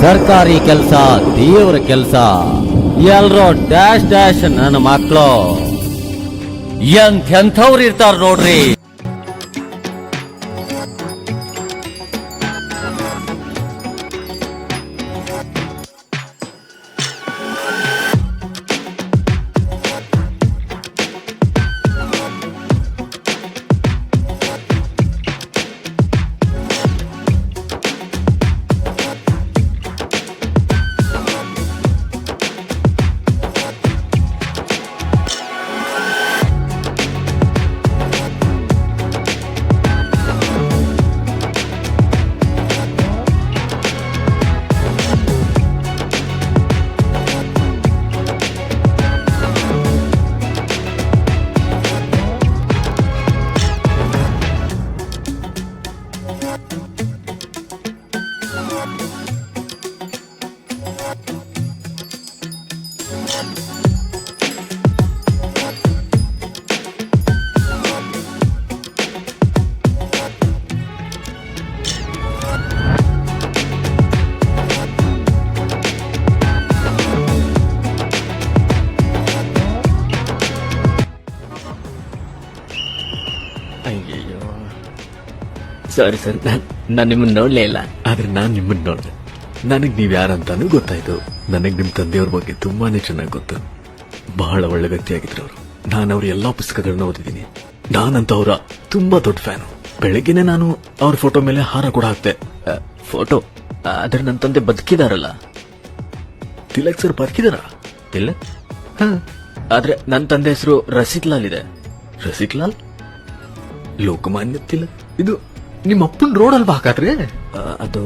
ಸರ್ಕಾರಿ ಕೆಲಸ ದೇವ್ರ ಕೆಲಸ ಎಲ್ರೋ ಡ್ಯಾಶ್ ಡ್ಯಾಶ್ ನನ್ನ ಮಕ್ಕಳು ಎಂಥವ್ರು ಇರ್ತಾರ ನೋಡ್ರಿ. ಅಯ್ಯಯ್ಯೋ ಸಾರಿ ಸರ್, ನಾನು ನಿಮ್ಮನ್ನ ನೋಡ್ಲೇ ಇಲ್ಲ. ಆದ್ರೆ ನಾನ್ ನಿಮ್ಮನ್ನ ನೋಡ್ದೆ. ನನಗ್ ನೀವ್ ಯಾರಂತಾನು ಗೊತ್ತಾಯ್ತು. ನನಗ್ ನಿಮ್ ತಂದೆಯವ್ರ ಬಗ್ಗೆ ತುಂಬಾನೇ ಚೆನ್ನಾಗಿ ಗೊತ್ತು. ಬಹಳ ಒಳ್ಳೆ ವ್ಯಕ್ತಿಯಾಗಿದ್ರು ಅವರು. ನಾನು ಅವ್ರ ಎಲ್ಲಾ ಪುಸ್ತಕಗಳನ್ನ ಓದಿದ್ದೀನಿ. ನಾನಂತ ಅವರ ತುಂಬಾ ದೊಡ್ಡ ಫ್ಯಾನು. ಬೆಳಗ್ಗೆನೆ ನಾನು ಅವ್ರ ಫೋಟೋ ಮೇಲೆ ಹಾರ ಕೂಡ ಹಾಕ್ತೆ. ಫೋಟೋ? ಆದ್ರೆ ನನ್ನ ತಂದೆ ಬದುಕಿದಾರಲ್ಲ. ತಿಲಕ್ ಸರ್ ಬದುಕಿದಾರ? ಇಲ್ಲ, ಆದ್ರೆ ನನ್ನ ತಂದೆ ಹೆಸರು ರಸಿತ್ ಲಾಲ್ ಇದೆ. ರಸಿಕ್ ಲಾಲ್? ಲೋಕಮಾನ್ಯ ತಿಲಕ್? ಇದು ನಿಮ್ಮ ಅಪ್ಪನ ರೋಡ್ ಅಲ್ವಾ ಹಾಕಾದ್ರೆ? ಅದು